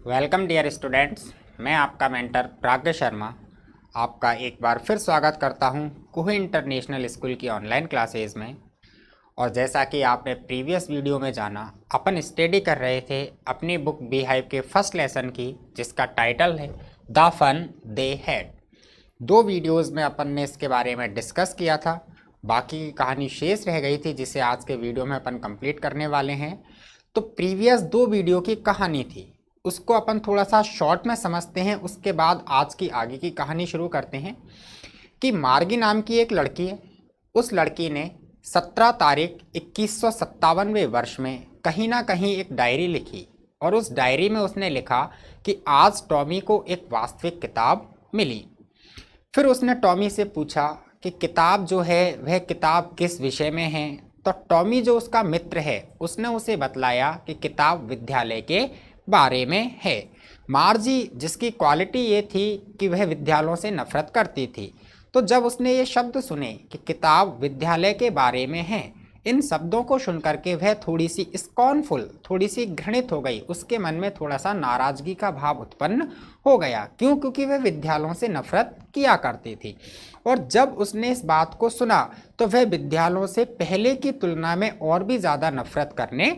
Welcome dear students. मैं आपका mentor प्राज्ञ शर्मा आपका एक बार फिर स्वागत करता हूं कुही इंटरनेशनल स्कूल की ऑनलाइन क्लासेस में। और जैसा कि आपने प्रीवियस वीडियो में जाना, अपन स्टडी कर रहे थे अपनी बुक बी हाइव के फर्स्ट लेसन की, जिसका टाइटल है the fun they had. 2 videos में अपन ने इसके बारे में डिस्कस किया था। बाकी की कहानी शेष रह गई थी, जिसे आज के वीडियो में अपन कंप्लीट करने वाले हैं। तो प्रीवियस 2 वीडियो की कहानी थी, उसको अपन थोड़ा सा शॉर्ट में समझते हैं, उसके बाद आज की आगे की कहानी शुरू करते हैं। कि मार्गी नाम की एक लड़की है। उस लड़की ने 17 तारीख 2157वें वर्ष में कहीं ना कहीं एक डायरी लिखी, और उस डायरी में उसने लिखा कि आज टॉमी को एक वास्तविक किताब मिली। फिर उसने टॉमी से पूछा कि किताब जो है वह किताब किस विषय में है। तो टॉमी जो उसका मित्र है उसने उसे बतलाया कि किताब विद्यालय के बारे में है। मार्जी, जिसकी क्वालिटी ये थी कि वह विद्यालयों से नफरत करती थी, तो जब उसने ये शब्द सुने कि किताब विद्यालय के बारे में है, इन शब्दों को सुनकर के वह थोड़ी सी स्कॉर्नफुल, थोड़ी सी घृणित हो गई। उसके मन में थोड़ा सा नाराजगी का भाव उत्पन्न हो गया। क्यों? क्योंकि वह विद्यालयों से नफरत किया करती थी। और जब उसने इस बात को सुना तो वह विद्यालयों से पहले की तुलना में और भी ज़्यादा नफरत करने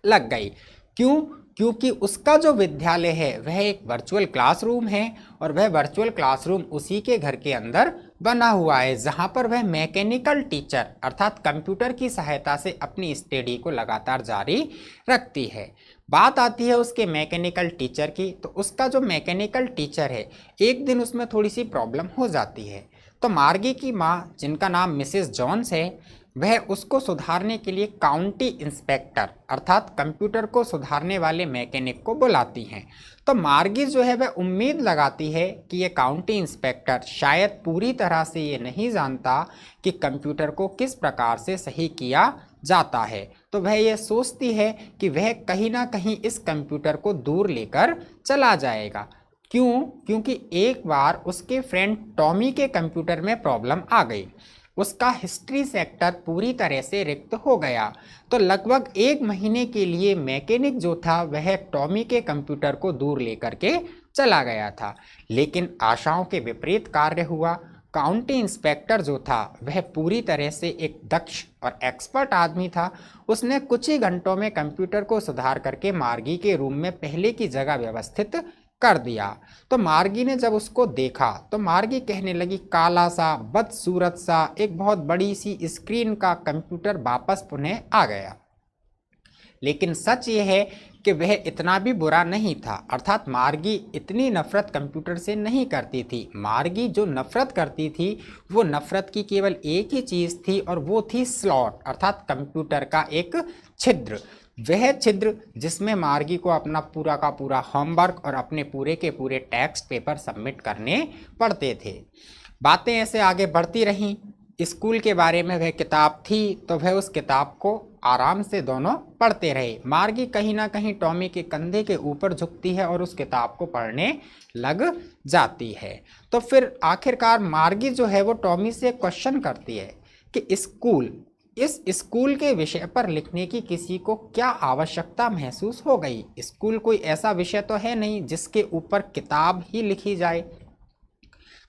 लग गई। क्यों? क्योंकि उसका जो विद्यालय है वह एक वर्चुअल क्लासरूम है, और वह वर्चुअल क्लासरूम उसी के घर के अंदर बना हुआ है, जहां पर वह मैकेनिकल टीचर अर्थात कंप्यूटर की सहायता से अपनी स्टडी को लगातार जारी रखती है। बात आती है उसके मैकेनिकल टीचर की। तो उसका जो मैकेनिकल टीचर है, एक दिन उसमें थोड़ी सी प्रॉब्लम हो जाती है। तो मार्गी की माँ, जिनका नाम मिसेस जॉन्स है, वह उसको सुधारने के लिए काउंटी इंस्पेक्टर अर्थात कंप्यूटर को सुधारने वाले मैकेनिक को बुलाती हैं। तो मार्गी जो है वह उम्मीद लगाती है कि ये काउंटी इंस्पेक्टर शायद पूरी तरह से ये नहीं जानता कि कंप्यूटर को किस प्रकार से सही किया जाता है। तो वह ये सोचती है कि वह कहीं ना कहीं इस कंप्यूटर को दूर लेकर चला जाएगा। क्यों? क्योंकि एक बार उसके फ्रेंड टॉमी के कंप्यूटर में प्रॉब्लम आ गई। उसका हिस्ट्री सेक्टर पूरी तरह से रिक्त हो गया। तो लगभग 1 महीने के लिए मैकेनिक जो था वह टॉमी के कंप्यूटर को दूर लेकर के चला गया था। लेकिन आशाओं के विपरीत कार्य हुआ। काउंटी इंस्पेक्टर जो था वह पूरी तरह से एक दक्ष और एक्सपर्ट आदमी था। उसने कुछ ही घंटों में कंप्यूटर को सुधार करके मार्गी के रूम में पहले की जगह व्यवस्थित कर दिया। तो मार्गी ने जब उसको देखा तो मार्गी कहने लगी, काला सा, बदसूरत सा, एक बहुत बड़ी सी स्क्रीन का कंप्यूटर वापस पुनः आ गया। लेकिन सच ये है कि वह इतना भी बुरा नहीं था। अर्थात मार्गी इतनी नफरत कंप्यूटर से नहीं करती थी। मार्गी जो नफरत करती थी वो नफरत की केवल एक ही चीज़ थी, और वो थी स्लॉट अर्थात कंप्यूटर का एक छिद्र। वह छिद्र जिसमें मार्गी को अपना पूरा का पूरा होमवर्क और अपने पूरे के पूरे टेक्स्ट पेपर सबमिट करने पड़ते थे। बातें ऐसे आगे बढ़ती रहीं। स्कूल के बारे में वह किताब थी, तो वह उस किताब को आराम से दोनों पढ़ते रहे। मार्गी कहीं ना कहीं टॉमी के कंधे के ऊपर झुकती है और उस किताब को पढ़ने लग जाती है। तो फिर आखिरकार मार्गी जो है वो टॉमी से क्वेश्चन करती है कि इस स्कूल के विषय पर लिखने की किसी को क्या आवश्यकता महसूस हो गई? स्कूल कोई ऐसा विषय तो है नहीं जिसके ऊपर किताब ही लिखी जाए।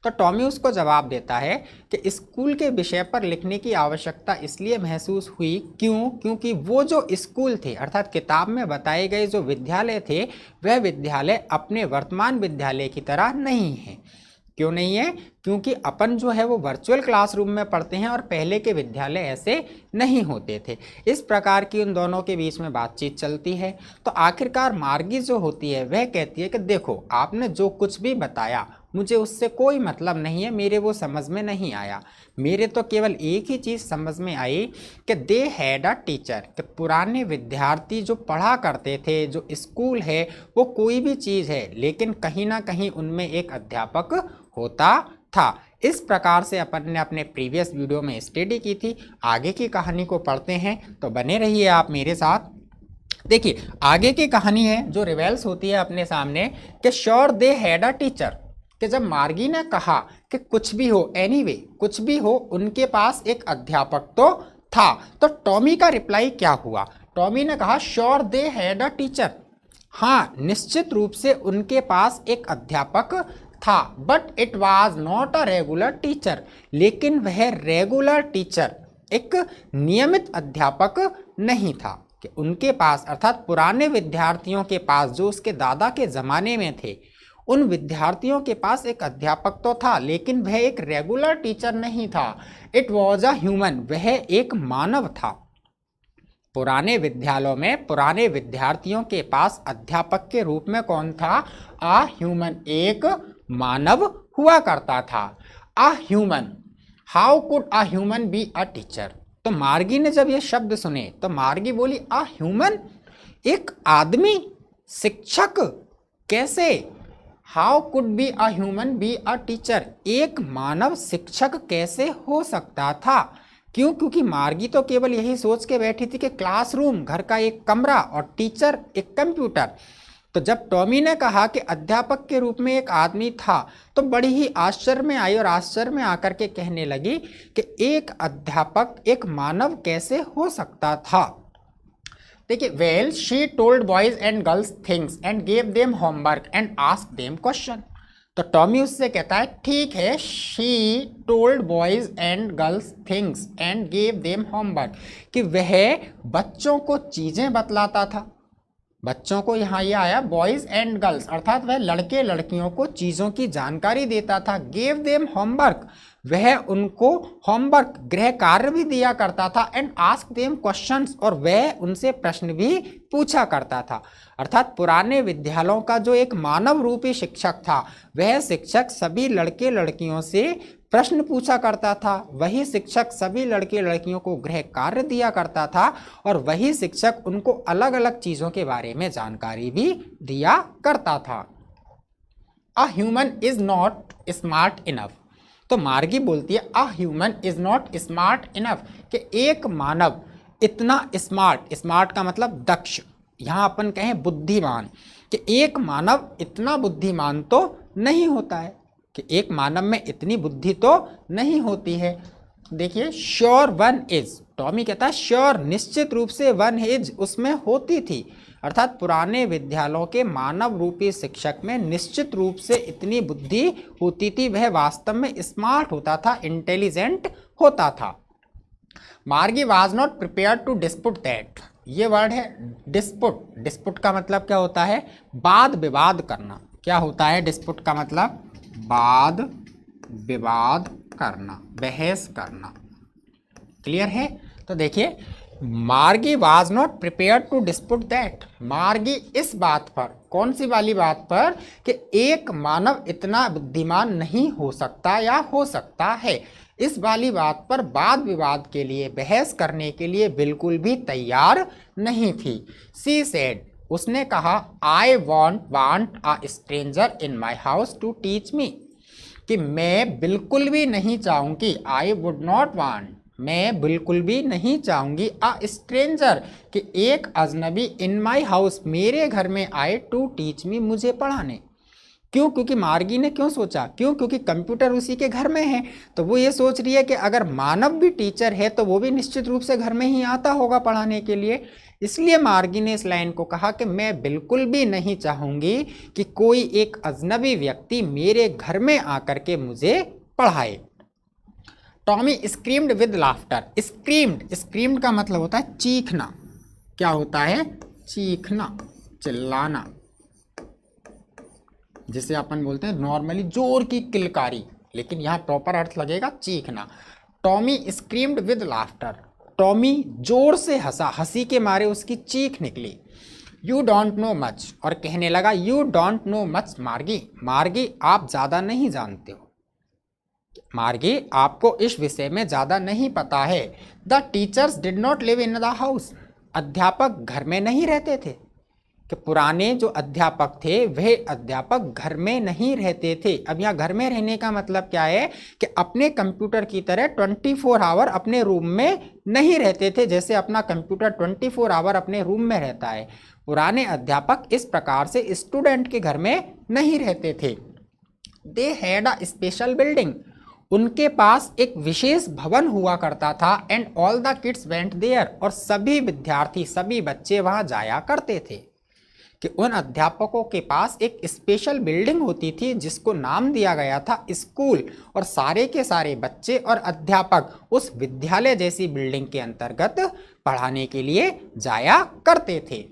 तो टॉमी उसको जवाब देता है कि स्कूल के विषय पर लिखने की आवश्यकता इसलिए महसूस हुई। क्यों? क्योंकि वो जो स्कूल थे अर्थात किताब में बताए गए जो विद्यालय थे, वह विद्यालय अपने वर्तमान विद्यालय की तरह नहीं है। क्यों नहीं है? क्योंकि अपन जो है वो वर्चुअल क्लासरूम में पढ़ते हैं और पहले के विद्यालय ऐसे नहीं होते थे। इस प्रकार की उन दोनों के बीच में बातचीत चलती है। तो आखिरकार मार्गी जो होती है वह कहती है कि देखो, आपने जो कुछ भी बताया मुझे उससे कोई मतलब नहीं है, मेरे वो समझ में नहीं आया। मेरे तो केवल एक ही चीज़ समझ में आई कि दे हैड अ टीचर, कि पुराने विद्यार्थी जो पढ़ा करते थे, जो स्कूल है वो कोई भी चीज़ है, लेकिन कहीं ना कहीं उनमें एक अध्यापक होता था। इस प्रकार से अपन ने अपने प्रीवियस वीडियो में स्टडी की थी। आगे की कहानी को पढ़ते हैं, तो बने रहिए आप मेरे साथ। देखिए, आगे की कहानी है जो रिवेल्स होती है अपने सामने कि sure they had a teacher, कि जब मार्गी ने कहा कि कुछ भी हो, एनीवे कुछ भी हो, उनके पास एक अध्यापक तो था। तो टॉमी का रिप्लाई क्या हुआ? टॉमी ने कहा sure they had a teacher, हाँ, निश्चित रूप से उनके पास एक अध्यापक था, but it was not a regular teacher, लेकिन वह रेगुलर टीचर, एक नियमित अध्यापक नहीं था। कि उनके पास अर्थात पुराने विद्यार्थियों के पास जो उसके दादा के ज़माने में थे, उन विद्यार्थियों के पास एक अध्यापक तो था, लेकिन वह एक रेगुलर टीचर नहीं था। इट वॉज अ ह्यूमन, वह एक मानव था। पुराने विद्यालयों में पुराने विद्यार्थियों के पास अध्यापक के रूप में कौन था? अ ह्यूमन, एक मानव हुआ करता था। A human, how could a human be a teacher? तो मार्गी ने जब ये शब्द सुने तो मार्गी बोली अ ह्यूमन, एक आदमी शिक्षक कैसे? How could be a human be a teacher, एक मानव शिक्षक कैसे हो सकता था? क्यों? क्योंकि मार्गी तो केवल यही सोच के बैठी थी कि क्लासरूम, घर का एक कमरा, और टीचर एक कंप्यूटर। तो जब टॉमी ने कहा कि अध्यापक के रूप में एक आदमी था, तो बड़ी ही आश्चर्य में आई और आश्चर्य में आकर के कहने लगी कि एक अध्यापक, एक मानव कैसे हो सकता था। देखिए, well she told boys and girls things and gave them homework and asked them question. तो टॉमी उससे कहता है, ठीक है, she told boys and girls things and gave them homework, कि वह बच्चों को चीज़ें बतलाता था। बच्चों को यहाँ ये आया बॉयज एंड गर्ल्स, अर्थात वह लड़के लड़कियों को चीज़ों की जानकारी देता था। गेव देम होमवर्क, वह उनको होमवर्क, गृह कार्य भी दिया करता था। एंड आस्क देम क्वेश्चंस, और वह उनसे प्रश्न भी पूछा करता था। अर्थात पुराने विद्यालयों का जो एक मानव रूपी शिक्षक था, वह शिक्षक सभी लड़के लड़कियों से प्रश्न पूछा करता था। वही शिक्षक सभी लड़के लड़कियों को गृह कार्य दिया करता था, और वही शिक्षक उनको अलग अलग चीज़ों के बारे में जानकारी भी दिया करता था। A human is not smart enough, तो मार्गी बोलती है a human is not smart enough, कि एक मानव इतना स्मार्ट, स्मार्ट का मतलब दक्ष, यहाँ अपन कहें बुद्धिमान, कि एक मानव इतना बुद्धिमान तो नहीं होता है, कि एक मानव में इतनी बुद्धि तो नहीं होती है। देखिए, श्योर वन इज, टॉमी कहता है श्योर, निश्चित रूप से, वन इज, उसमें होती थी। अर्थात पुराने विद्यालयों के मानव रूपी शिक्षक में निश्चित रूप से इतनी बुद्धि होती थी, वह वास्तव में स्मार्ट होता था, इंटेलिजेंट होता था। Margie was not prepare to dispute that, ये वर्ड है डिस्पुट। डिस्पुट का मतलब क्या होता है? वाद विवाद करना। क्या होता है डिस्पुट का मतलब? वाद विवाद करना, बहस करना। क्लियर है? तो देखिए, Margie was not prepare to dispute that, Margie इस बात पर, कौन सी वाली बात पर, कि एक मानव इतना बुद्धिमान नहीं हो सकता या हो सकता है, इस वाली बात पर वाद विवाद के लिए, बहस करने के लिए बिल्कुल भी तैयार नहीं थी। सी सेड, उसने कहा, I want a stranger in my house to teach me, कि मैं बिल्कुल भी नहीं चाहूँगी, आई वुड नॉट वांट, मैं बिल्कुल भी नहीं चाहूँगी, अ स्ट्रेंजर, कि एक अजनबी, इन माई हाउस, मेरे घर में आए, टू टीच मी, मुझे पढ़ाने। क्यों? क्योंकि मार्गी ने क्यों सोचा? क्यों? क्योंकि कंप्यूटर उसी के घर में है, तो वो ये सोच रही है कि अगर मानव भी टीचर है तो वो भी निश्चित रूप से घर में ही आता होगा पढ़ाने के लिए। इसलिए मार्गी ने इस लाइन को कहा कि मैं बिल्कुल भी नहीं चाहूँगी कि कोई एक अजनबी व्यक्ति मेरे घर में आकर के मुझे पढ़ाए। Tommy screamed with laughter, screamed, screamed का मतलब होता है चीखना। क्या होता है? चीखना, चिल्लाना, जिसे अपन बोलते हैं नॉर्मली जोर की किलकारी, लेकिन यहाँ प्रॉपर अर्थ लगेगा चीखना। Tommy screamed with laughter, Tommy जोर से हंसा, हंसी के मारे उसकी चीख निकली। यू डोंट नो मच, और कहने लगा यू डोंट नो मच मार्गी, मार्गी आप ज़्यादा नहीं जानते हो, मार्गी आपको इस विषय में ज़्यादा नहीं पता है। The teachers did not live in the house, अध्यापक घर में नहीं रहते थे, कि पुराने जो अध्यापक थे वह अध्यापक घर में नहीं रहते थे। अब यहाँ घर में रहने का मतलब क्या है? कि अपने कंप्यूटर की तरह 24 आवर अपने रूम में नहीं रहते थे, जैसे अपना कंप्यूटर 24 आवर अपने रूम में रहता है। पुराने अध्यापक इस प्रकार से स्टूडेंट के घर में नहीं रहते थे। They had a special building, उनके पास एक विशेष भवन हुआ करता था। And all the kids went there, और सभी विद्यार्थी, सभी बच्चे वहाँ जाया करते थे। कि उन अध्यापकों के पास एक स्पेशल बिल्डिंग होती थी जिसको नाम दिया गया था स्कूल, और सारे के सारे बच्चे और अध्यापक उस विद्यालय जैसी बिल्डिंग के अंतर्गत पढ़ाने के लिए जाया करते थे।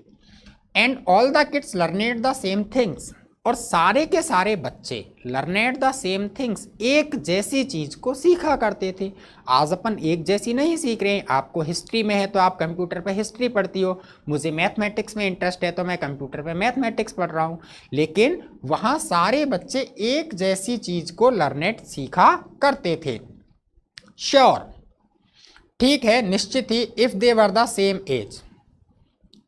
And all the kids learned the same things, और सारे के सारे बच्चे लर्नेड द सेम थिंग्स, एक जैसी चीज को सीखा करते थे। आज अपन एक जैसी नहीं सीख रहे हैं। आपको हिस्ट्री में है तो आप कंप्यूटर पे हिस्ट्री पढ़ती हो, मुझे मैथमेटिक्स में इंटरेस्ट है तो मैं कंप्यूटर पे मैथमेटिक्स पढ़ रहा हूँ, लेकिन वहाँ सारे बच्चे एक जैसी चीज को लर्नेड सीखा करते थे। श्योर, ठीक है, निश्चित ही, if they were the same age,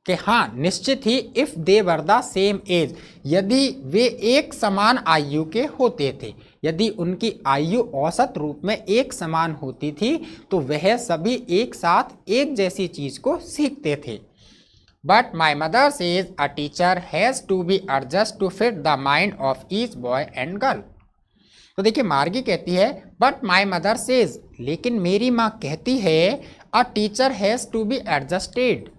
कि हाँ निश्चित ही, if they were the same age, यदि वे एक समान आयु के होते थे, यदि उनकी आयु औसत रूप में एक समान होती थी तो वह सभी एक साथ एक जैसी चीज को सीखते थे। But my mother says a teacher has to be adjust to fit the mind of each boy and girl. तो देखिए मार्गी कहती है बट माई मदर सेज, लेकिन मेरी माँ कहती है, a teacher has to be adjusted,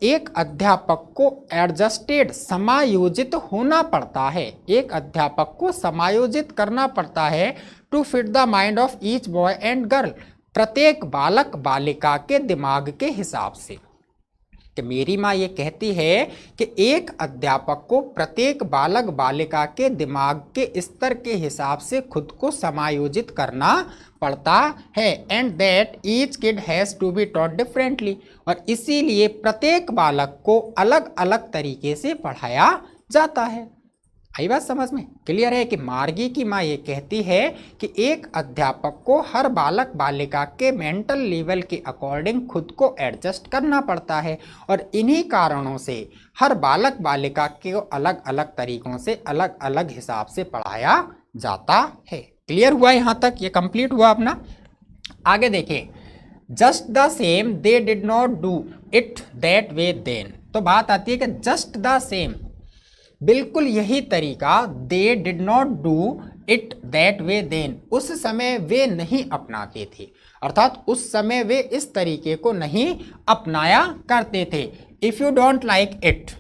एक अध्यापक को एडजस्टेड समायोजित होना पड़ता है, एक अध्यापक को समायोजित करना पड़ता है, to fit the mind of each boy and girl, प्रत्येक बालक बालिका के दिमाग के हिसाब से। कि मेरी माँ ये कहती है कि एक अध्यापक को प्रत्येक बालक बालिका के दिमाग के स्तर के हिसाब से खुद को समायोजित करना पड़ता है, and that each kid has to be taught differently, और इसीलिए प्रत्येक बालक को अलग अलग तरीके से पढ़ाया जाता है। आई बात समझ में? क्लियर है कि मार्गी की माँ ये कहती है कि एक अध्यापक को हर बालक बालिका के मेंटल लेवल के अकॉर्डिंग खुद को एडजस्ट करना पड़ता है, और इन्हीं कारणों से हर बालक बालिका को अलग अलग तरीकों से अलग अलग हिसाब से पढ़ाया जाता है। क्लियर हुआ यहाँ तक? ये कंप्लीट हुआ अपना। आगे देखिए, just the same they did not do it that way then. तो बात आती है कि जस्ट द सेम, बिल्कुल यही तरीका, they did not do it that way then, उस समय वे नहीं अपनाते थे, अर्थात उस समय वे इस तरीके को नहीं अपनाया करते थे। If you don't like it,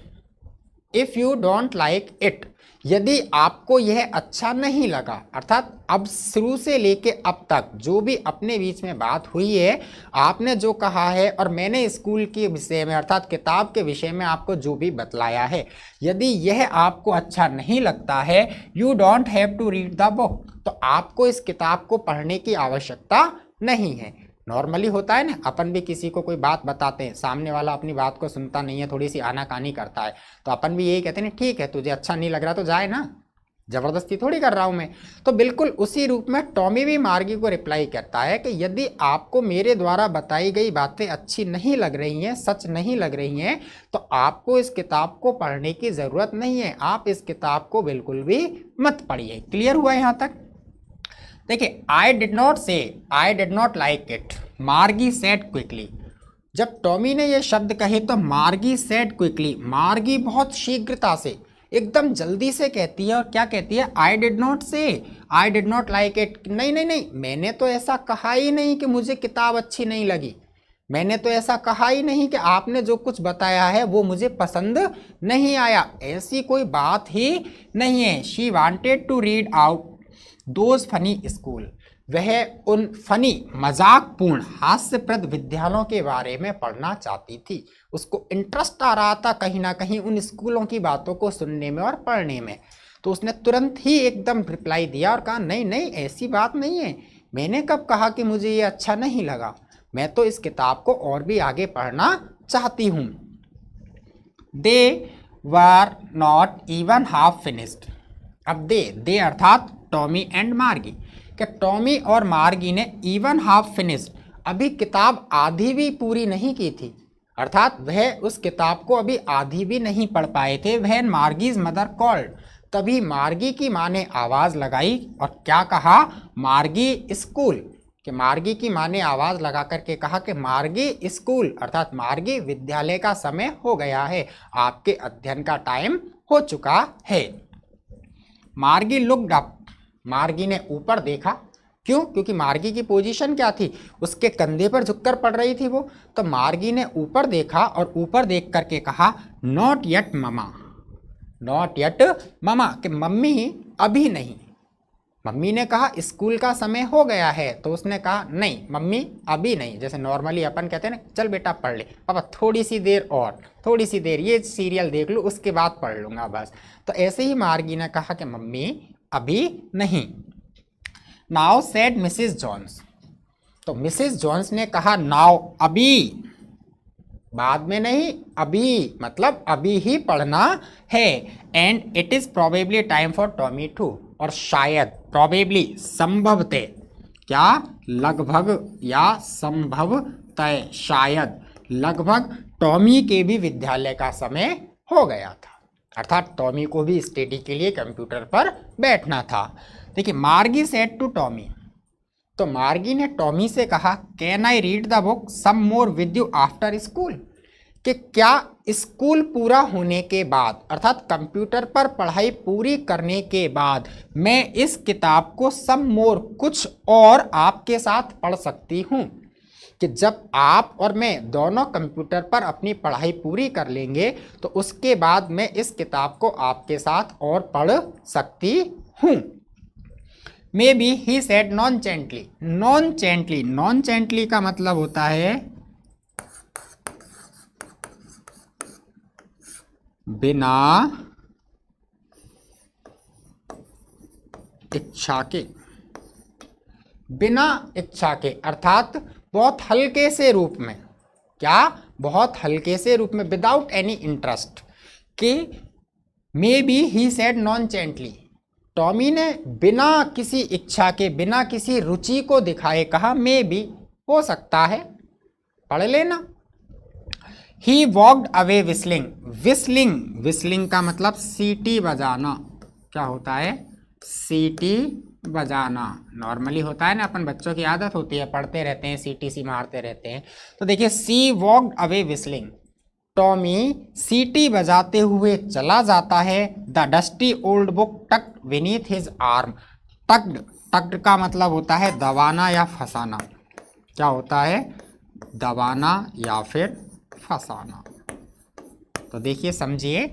if you don't like it, यदि आपको यह अच्छा नहीं लगा, अर्थात अब शुरू से लेके अब तक जो भी अपने बीच में बात हुई है, आपने जो कहा है और मैंने स्कूल के विषय में अर्थात किताब के विषय में आपको जो भी बतलाया है, यदि यह आपको अच्छा नहीं लगता है, you don't have to read the book, तो आपको इस किताब को पढ़ने की आवश्यकता नहीं है। नॉर्मली होता है ना, अपन भी किसी को कोई बात बताते हैं, सामने वाला अपनी बात को सुनता नहीं है, थोड़ी सी आनाकानी करता है, तो अपन भी यही कहते हैं, ठीक है तुझे अच्छा नहीं लग रहा तो जाए ना, जबरदस्ती थोड़ी कर रहा हूं मैं। तो बिल्कुल उसी रूप में टॉमी भी मार्गी को रिप्लाई करता है कि यदि आपको मेरे द्वारा बताई गई बातें अच्छी नहीं लग रही हैं, सच नहीं लग रही हैं, तो आपको इस किताब को पढ़ने की ज़रूरत नहीं है, आप इस किताब को बिल्कुल भी मत पढ़िए। क्लियर हुआ यहाँ तक? देखिए, आई डिड नॉट से I did not like it, मार्गी सेड क्विकली। जब टॉमी ने ये शब्द कहे तो मार्गी सेड क्विकली, मार्गी बहुत शीघ्रता से एकदम जल्दी से कहती है, और क्या कहती है, आई डिड नॉट से I did not like it, नहीं नहीं नहीं, मैंने तो ऐसा कहा ही नहीं कि मुझे किताब अच्छी नहीं लगी, मैंने तो ऐसा कहा ही नहीं कि आपने जो कुछ बताया है वो मुझे पसंद नहीं आया, ऐसी कोई बात ही नहीं है। She wanted to read out those funny school, वह उन फनी मजाकपूर्ण हास्यप्रद विद्यालयों के बारे में पढ़ना चाहती थी, उसको इंटरेस्ट आ रहा था कहीं ना कहीं उन स्कूलों की बातों को सुनने में और पढ़ने में। तो उसने तुरंत ही एकदम रिप्लाई दिया और कहा नहीं नहीं ऐसी बात नहीं है, मैंने कब कहा कि मुझे ये अच्छा नहीं लगा, मैं तो इस किताब को और भी आगे पढ़ना चाहती हूँ। They were not even half finished, अब दे अर्थात टॉमी एंड मार्गी, कि टॉमी और मार्गी ने इवन हाफ फिनिश्ड, अभी किताब आधी भी पूरी नहीं की थी, अर्थात वह उस किताब को अभी आधी भी नहीं पढ़ पाए थे। वह मार्गीज मदर कॉल्ड, तभी मार्गी की माँ ने आवाज़ लगाई और क्या कहा, मार्गी स्कूल, कि मार्गी की माँ ने आवाज़ लगा करके कहा कि मार्गी स्कूल, अर्थात मार्गी विद्यालय का समय हो गया है, आपके अध्ययन का टाइम हो चुका है। मार्गी लुक्ड अप, मार्गी ने ऊपर देखा, क्यों? क्योंकि मार्गी की पोजीशन क्या थी, उसके कंधे पर झुककर पढ़ रही थी वो, तो मार्गी ने ऊपर देखा और ऊपर देख करके कहा not yet mama, not yet mama, कि मम्मी अभी नहीं। मम्मी ने कहा स्कूल का समय हो गया है, तो उसने कहा नहीं मम्मी अभी नहीं। जैसे नॉर्मली अपन कहते हैं ना, चल बेटा पढ़ ले, पापा थोड़ी सी देर और, थोड़ी सी देर ये सीरियल देख लूँ उसके बाद पढ़ लूँगा बस। तो ऐसे ही मार्गी ने कहा कि मम्मी अभी नहीं। नाउ सेड मिसिस जॉन्स, तो मिसिस जॉन्स ने कहा नाउ अभी, बाद में नहीं, अभी मतलब अभी ही पढ़ना है। And it is probably time for Tommy too, और शायद प्रोबेबली संभवतः, क्या लगभग या संभवतः, शायद लगभग टॉमी के भी विद्यालय का समय हो गया था, अर्थात टॉमी को भी स्टडी के लिए कंप्यूटर पर बैठना था। देखिए मार्गी सेड टू टॉमी, तो मार्गी ने टॉमी से कहा can I read the book some more with you after school, कि क्या स्कूल पूरा होने के बाद, अर्थात कंप्यूटर पर पढ़ाई पूरी करने के बाद मैं इस किताब को सम मोर, कुछ और आपके साथ पढ़ सकती हूँ, कि जब आप और मैं दोनों कंप्यूटर पर अपनी पढ़ाई पूरी कर लेंगे तो उसके बाद मैं इस किताब को आपके साथ और पढ़ सकती हूँ। May be he said non gently, non gently, non gently का मतलब होता है बिना इच्छा के, बिना इच्छा के, अर्थात बहुत हल्के से रूप में, क्या बहुत हल्के से रूप में, विदाउट एनी इंटरेस्ट, कि may be he said non gently, Tommy ने बिना किसी इच्छा के, बिना किसी रुचि को दिखाए कहा मे बी, हो सकता है, पढ़ लेना। He walked away whistling, whistling, whistling का मतलब सीटी बजाना, क्या होता है सीटी बजाना, नॉर्मली होता है ना, अपन बच्चों की आदत होती है, पढ़ते रहते हैं सीटी सी मारते रहते हैं। तो देखिए she walked away whistling, Tommy सीटी बजाते हुए चला जाता है। The dusty old book tucked beneath his arm, tucked, tucked का मतलब होता है दबाना या फंसाना, क्या होता है दबाना या फिर फंसाना। तो देखिए समझिए,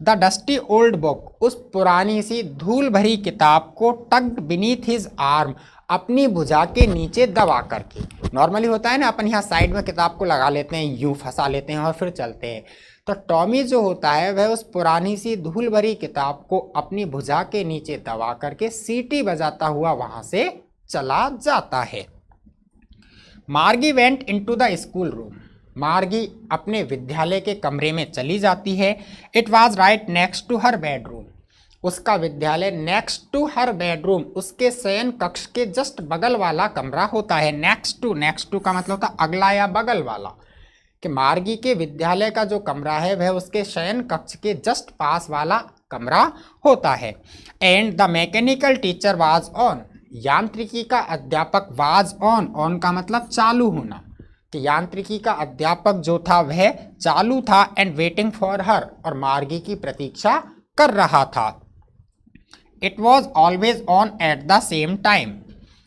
द डस्टी ओल्ड बुक, उस पुरानी सी धूल भरी किताब को, टक्ड बीनीथ हिज आर्म, अपनी भुजा के नीचे दबा करके, नॉर्मली होता है ना अपन यहाँ साइड में किताब को लगा लेते हैं, यूं फंसा लेते हैं और फिर चलते हैं। तो टॉमी जो होता है वह उस पुरानी सी धूल भरी किताब को अपनी भुजा के नीचे दबा करके सीटी बजाता हुआ वहां से चला जाता है। Margie went into the school room, Margie अपने विद्यालय के कमरे में चली जाती है। It was right next to her bedroom, उसका विद्यालय नेक्स्ट टू हर बेडरूम, उसके शयन कक्ष के जस्ट बगल वाला कमरा होता है। नेक्स्ट टू, नेक्स्ट टू का मतलब होता है अगला या बगल वाला, कि मार्गी के विद्यालय का जो कमरा है वह उसके शयन कक्ष के जस्ट पास वाला कमरा होता है। And the mechanical teacher was on, यांत्रिकी का अध्यापक वाज ऑन, ऑन का मतलब चालू होना, कि यांत्रिकी का अध्यापक जो था वह चालू था। एंड वेटिंग फॉर हर, और मार्गी की प्रतीक्षा कर रहा था। It was always on at the same time,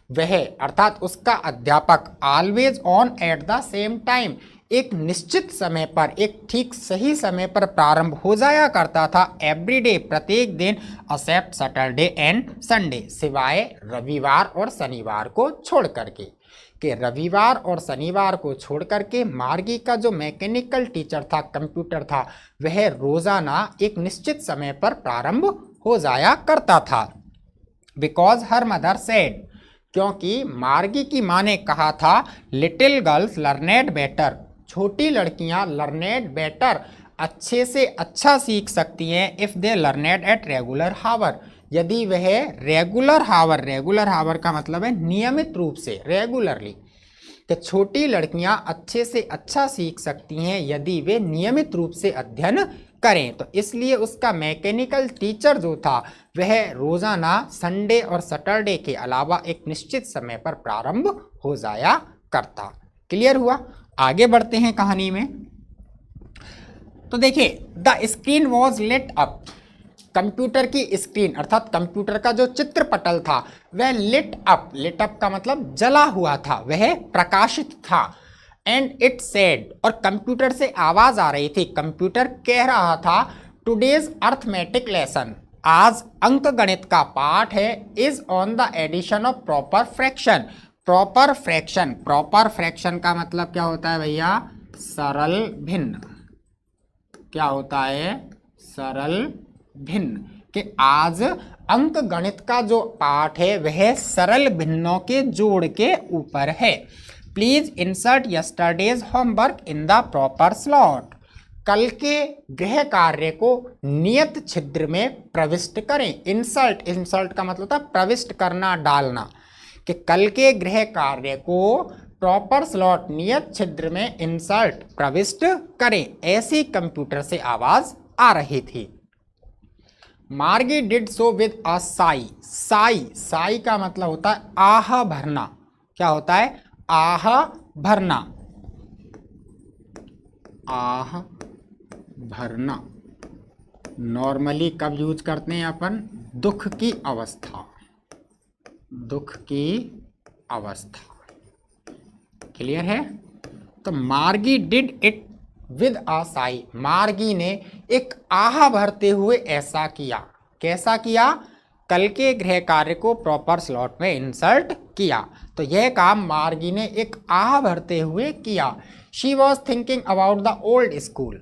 वह अर्थात उसका अध्यापक always on at the same time, एक निश्चित समय पर, एक ठीक सही समय पर प्रारंभ हो जाया करता था। एवरीडे, प्रत्येक दिन, एक्सेप्ट सैटरडे एंड संडे, सिवाय रविवार और शनिवार को छोड़ करके, कि रविवार और शनिवार को छोड़ करके मार्गी का जो मैकेनिकल टीचर था, कंप्यूटर था, वह रोजाना एक निश्चित समय पर प्रारंभ हो जाया करता था। बिकॉज हर मदर सेड, क्योंकि मार्गी की माँ ने कहा था लिटिल गर्ल्स लर्नेड बेटर, छोटी लड़कियां लर्नेड बेटर, अच्छे से अच्छा सीख सकती हैं, if they learned at regular hour, यदि वह रेगुलर हावर, रेगुलर हावर का मतलब है नियमित रूप से, रेगुलरली, कि छोटी लड़कियां अच्छे से अच्छा सीख सकती हैं यदि वे नियमित रूप से अध्ययन करें। तो इसलिए उसका मैकेनिकल टीचर जो था वह रोजाना संडे और सैटरडे के अलावा एक निश्चित समय पर प्रारंभ हो जाया करता। क्लियर हुआ? आगे बढ़ते हैं कहानी में। तो देखिए, the screen was lit up, computer की स्क्रीन अर्थात कंप्यूटर का जो चित्रपटल था वह लिट अप, लिट अप का मतलब जला हुआ था, वह प्रकाशित था। एंड इट सेड, और कंप्यूटर से आवाज आ रही थी, कंप्यूटर कह रहा था टुडेज अर्थमेटिक लेसन, आज अंक गणित का पाठ है, is on the addition of proper fraction. Proper fraction, proper fraction का मतलब क्या होता है भैया? सरल भिन्न। क्या होता है? सरल भिन्न। कि आज अंक गणित का जो पाठ है वह सरल भिन्नों के जोड़ के ऊपर है। Please insert yesterday's homework in the proper slot. कल के गृह कार्य को नियत छिद्र में प्रविष्ट करें। इंसर्ट, इंसर्ट का मतलब था प्रविष्ट करना, डालना। कि कल के गृह कार्य को प्रॉपर स्लॉट, नियत छिद्र में इंसर्ट, प्रविष्ट करें। ऐसी कंप्यूटर से आवाज आ रही थी। मार्गी did so with a Sai. Sai, Sai का मतलब होता है आह भरना। क्या होता है? आह भरना। आह भरना नॉर्मली कब यूज करते हैं अपन? दुख की अवस्था, दुख की अवस्था। क्लियर है? तो मार्गी did it with a Sai, मार्गी ने एक आह भरते हुए ऐसा किया। कैसा किया? कल के गृह कार्य को प्रॉपर स्लॉट में इंसर्ट किया। तो यह काम मार्गी ने एक आह भरते हुए किया। She was thinking about the old school,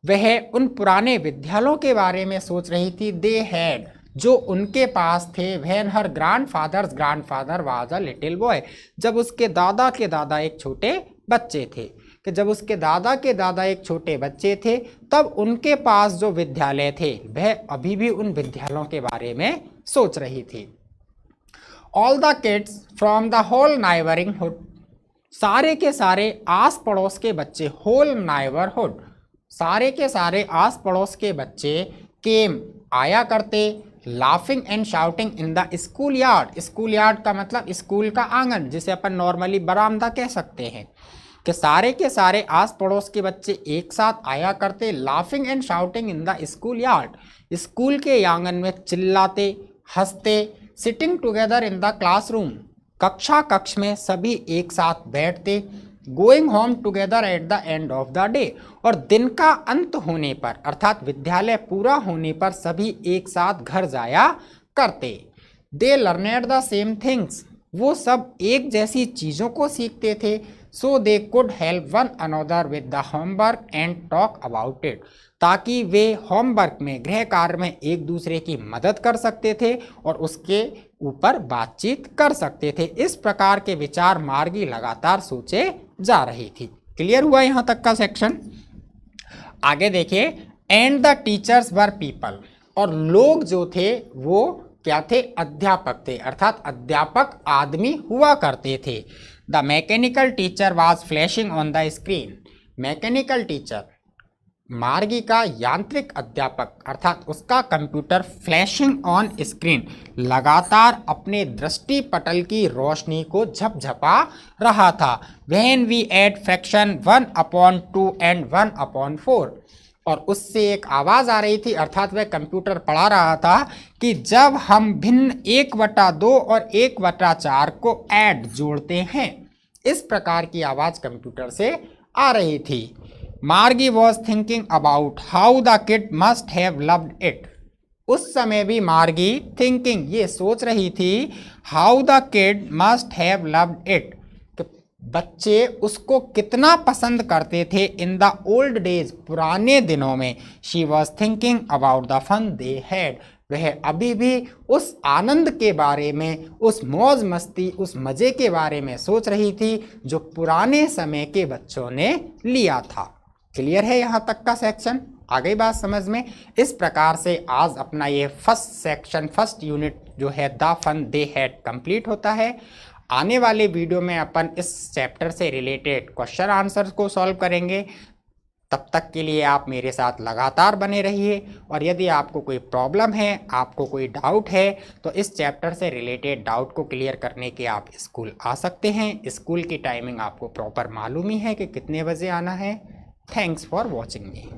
वह उन पुराने विद्यालयों के बारे में सोच रही थी। दे हैड, जो उनके पास थे। When her grandfather was a little boy, जब उसके दादा के दादा एक छोटे बच्चे थे। कि जब उसके दादा के दादा एक छोटे बच्चे थे तब उनके पास जो विद्यालय थे वह अभी भी उन विद्यालयों के बारे में सोच रही थी। All the kids from the whole neighbourhood, सारे के सारे आस पड़ोस के बच्चे, होल नाइबरहुड, सारे के सारे आस पड़ोस के बच्चे, केम, आया करते, laughing and shouting in the school yard. School yard का मतलब स्कूल का आंगन, जिसे अपन नॉर्मली बरामदा कह सकते हैं। कि सारे के सारे आस पड़ोस के बच्चे एक साथ आया करते, laughing and shouting in the school yard, school के आंगन में चिल्लाते, हंसते, sitting together in the classroom, कक्षा कक्ष में सभी एक साथ बैठते, going home together at the end of the day, और दिन का अंत होने पर अर्थात विद्यालय पूरा होने पर सभी एक साथ घर जाया करते। They learned the same things, वो सब एक जैसी चीज़ों को सीखते थे। So they could help one another with the homework and talk about it, ताकि वे होमवर्क में, गृह कार्य में एक दूसरे की मदद कर सकते थे और उसके ऊपर बातचीत कर सकते थे। इस प्रकार के विचार मार्गी लगातार सोचे जा रही थी। क्लियर हुआ यहाँ तक का सेक्शन? आगे देखिए, and the teachers were people, और लोग जो थे वो क्या थे? अध्यापक थे, अर्थात अध्यापक आदमी हुआ करते थे। The mechanical teacher was flashing on the screen, mechanical teacher मार्गी का यांत्रिक अध्यापक अर्थात उसका कंप्यूटर फ्लैशिंग ऑन स्क्रीन लगातार अपने दृष्टि पटल की रोशनी को झपझपा रहा था। When we add fraction 1/2 and 1/4, और उससे एक आवाज़ आ रही थी अर्थात वह कंप्यूटर पढ़ा रहा था कि जब हम भिन्न 1/2 और 1/4 को ऐड जोड़ते हैं, इस प्रकार की आवाज़ कंप्यूटर से आ रही थी। मार्गी was thinking about how the kid must have loved it, उस समय भी मार्गी थिंकिंग, ये सोच रही थी, how the kid must have loved it, बच्चे उसको कितना पसंद करते थे। इन द ओल्ड डेज, पुराने दिनों में। She was thinking about the fun they had, वह अभी भी उस आनंद के बारे में, उस मौज मस्ती, उस मज़े के बारे में सोच रही थी जो पुराने समय के बच्चों ने लिया था। क्लियर है यहाँ तक का सेक्शन? आ गई बात समझ में? इस प्रकार से आज अपना ये फर्स्ट सेक्शन, फर्स्ट यूनिट जो है the fun they had complete होता है। आने वाले वीडियो में अपन इस चैप्टर से रिलेटेड क्वेश्चन आंसर्स को सॉल्व करेंगे। तब तक के लिए आप मेरे साथ लगातार बने रहिए, और यदि आपको कोई प्रॉब्लम है, आपको कोई डाउट है, तो इस चैप्टर से रिलेटेड डाउट को क्लियर करने के आप स्कूल आ सकते हैं। स्कूल की टाइमिंग आपको प्रॉपर मालूम ही है कि कितने बजे आना है। Thanks for watching me.